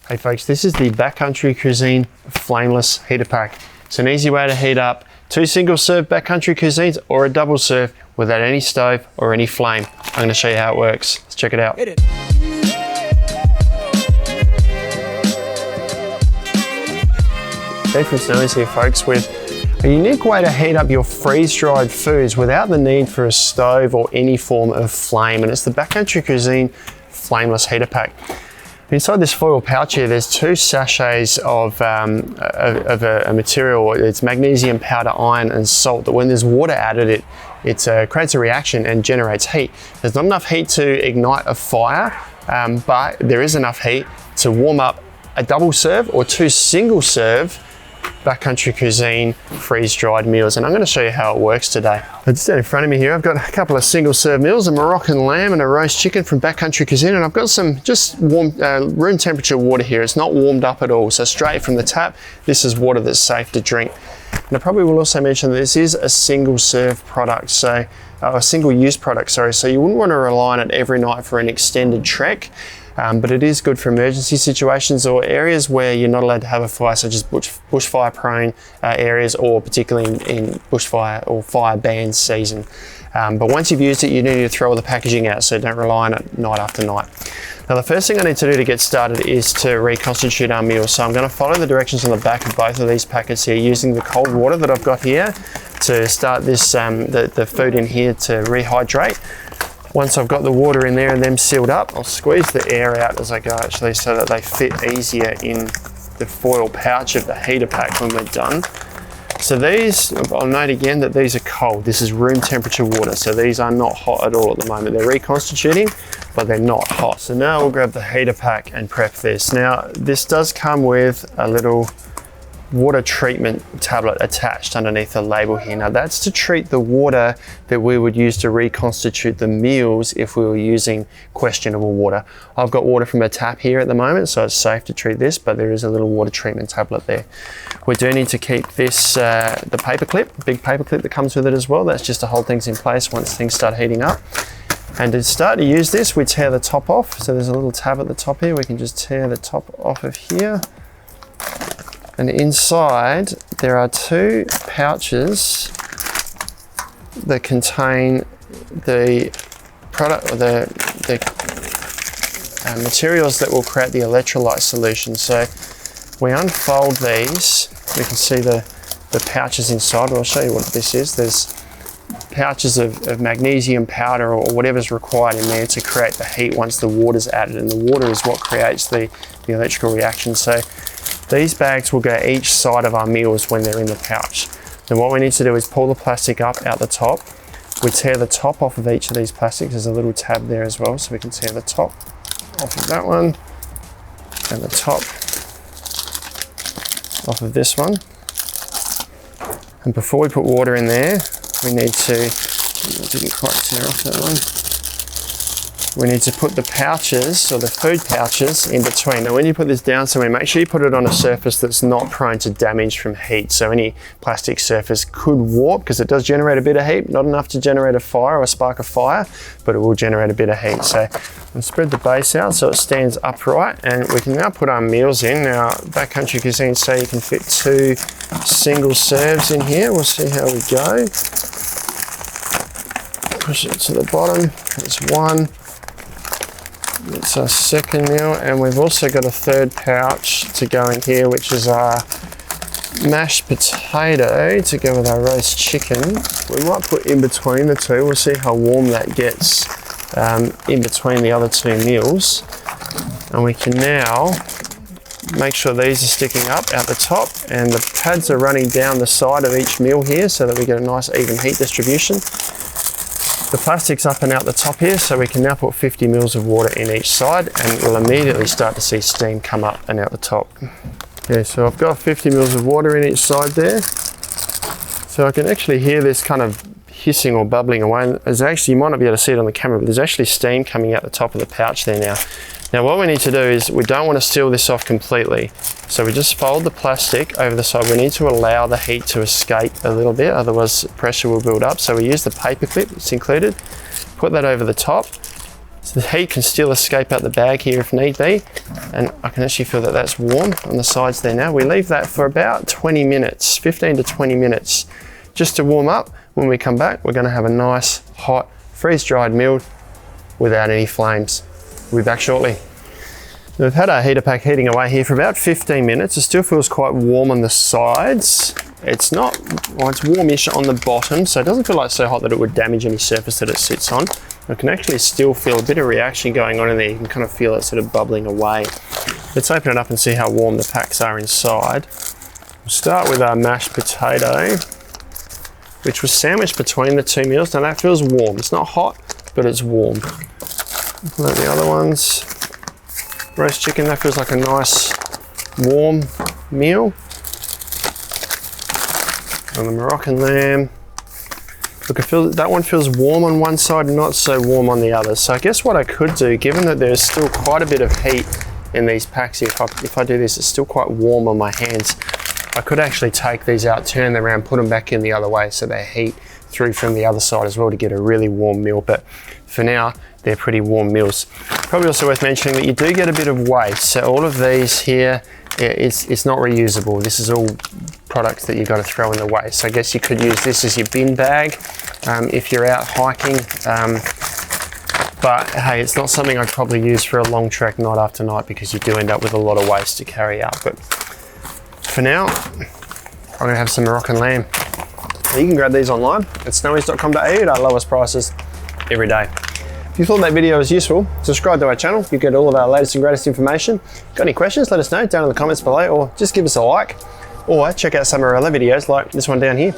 Hey folks, this is the Back Country Cuisine Flameless Heater Pack. It's an easy way to heat up 2 single serve Back Country Cuisines or a double serve without any stove or any flame. I'm going to show you how it works. Let's check it out. Hit it. Dave from Snowy's here folks with a unique way to heat up your freeze-dried foods without the need for a stove or any form of flame, and it's the Back Country Cuisine Flameless Heater Pack. Inside this foil pouch here, there's 2 sachets of a material. It's magnesium powder, iron and salt that when there's water added, it creates a reaction and generates heat. There's not enough heat to ignite a fire, but there is enough heat to warm up a double serve or 2 single serve Back Country Cuisine freeze-dried meals, and I'm going to show you how it works today. Just down in front of me here, I've got a couple of single-serve meals, a Moroccan lamb and a roast chicken from Back Country Cuisine, and I've got some just warm room temperature water here. It's not warmed up at all, so straight from the tap. This is water that's safe to drink. And I probably will also mention that this is a single-serve product, so a single-use product, sorry, so you wouldn't want to rely on it every night for an extended trek. But it is good for emergency situations or areas where you're not allowed to have a fire, such as bushfire prone areas, or particularly in bushfire or fire ban season. But once you've used it, you need to throw all the packaging out, so don't rely on it night after night. Now the first thing I need to do to get started is to reconstitute our meal. So I'm going to follow the directions on the back of both of these packets here, using the cold water that I've got here to start this the food in here to rehydrate. Once I've got the water in there and them sealed up, I'll squeeze the air out as I go actually, so that they fit easier in the foil pouch of the heater pack when we're done. So these, I'll note again that these are cold. This is room temperature water, so these are not hot at all at the moment. They're reconstituting, but they're not hot. So now we'll grab the heater pack and prep this. Now this does come with a little water treatment tablet attached underneath the label here. Now that's to treat the water that we would use to reconstitute the meals if we were using questionable water. I've got water from a tap here at the moment, so it's safe to treat this, but there is a little water treatment tablet there. We do need to keep this, the paperclip, big paperclip that comes with it as well. That's just to hold things in place once things start heating up. And to start to use this, we tear the top off. So there's a little tab at the top here. We can just tear the top off of here. And inside there are 2 pouches that contain the product, or the materials that will create the electrolyte solution. So we unfold these, we can see the pouches inside. I'll show you what this is. There's pouches of magnesium powder or whatever's required in there to create the heat once the water's added, and the water is what creates the electrical reaction. So these bags will go each side of our meals when they're in the pouch. Then what we need to do is pull the plastic up out the top. We tear the top off of each of these plastics. There's a little tab there as well, so we can tear the top off of that one and the top off of this one. And before we put water in there, we need to, I didn't quite tear off that one. We need to put the pouches, or the food pouches, in between. Now when you put this down somewhere, make sure you put it on a surface that's not prone to damage from heat. So any plastic surface could warp, because it does generate a bit of heat, not enough to generate a fire or a spark of fire, but it will generate a bit of heat. So we'll spread the base out so it stands upright, and we can now put our meals in. Now Back Country Cuisine say you can fit 2 single serves in here. We'll see how we go. Push it to the bottom, that's 1. It's our second meal, and we've also got a 3rd pouch to go in here, which is our mashed potato to go with our roast chicken. We might put in between the 2. We'll see how warm that gets in between the other 2 meals. And we can now make sure these are sticking up out the top, and the pads are running down the side of each meal here so that we get a nice even heat distribution. The plastic's up and out the top here, so we can now put 50 mils of water in each side, and we'll immediately start to see steam come up and out the top. Okay, so I've got 50 mils of water in each side there. So I can actually hear this kind of hissing or bubbling away. There's actually, you might not be able to see it on the camera, but there's actually steam coming out the top of the pouch there now. Now what we need to do is, we don't want to seal this off completely. So we just fold the plastic over the side. We need to allow the heat to escape a little bit, otherwise pressure will build up. So we use the paper clip that's included, put that over the top, So the heat can still escape out the bag here if need be. And I can actually feel that that's warm on the sides there now. We leave that for about 20 minutes, 15 to 20 minutes, just to warm up. When we come back, we're gonna have a nice, hot, freeze-dried meal without any flames. We'll be back shortly. We've had our heater pack heating away here for about 15 minutes. It still feels quite warm on the sides. It's not, well, it's warmish on the bottom, so it doesn't feel like so hot that it would damage any surface that it sits on. I can actually still feel a bit of reaction going on in there. You can kind of feel it sort of bubbling away. Let's open it up and see how warm the packs are inside. We'll start with our mashed potato, which was sandwiched between the two meals. Now that feels warm. It's not hot, but it's warm. Pull out the other ones. Roast chicken, that feels like a nice warm meal. And the Moroccan lamb. Look, that one feels warm on one side and not so warm on the other. So I guess what I could do, given that there's still quite a bit of heat in these packs, if I do this, it's still quite warm on my hands. I could actually take these out, turn them around, put them back in the other way so they heat through from the other side as well to get a really warm meal. But for now, they're pretty warm meals. Probably also worth mentioning that you do get a bit of waste. So all of these here, it's not reusable. This is all products that you've got to throw in the waste. So I guess you could use this as your bin bag if you're out hiking. But hey, it's not something I'd probably use for a long trek night after night because you do end up with a lot of waste to carry out. But for now, I'm gonna have some Moroccan lamb. You can grab these online at snowies.com.au at our lowest prices every day. If you thought that video was useful, subscribe to our channel. You get all of our latest and greatest information. Got any questions, let us know down in the comments below, or just give us a like, or check out some of our other videos like this one down here.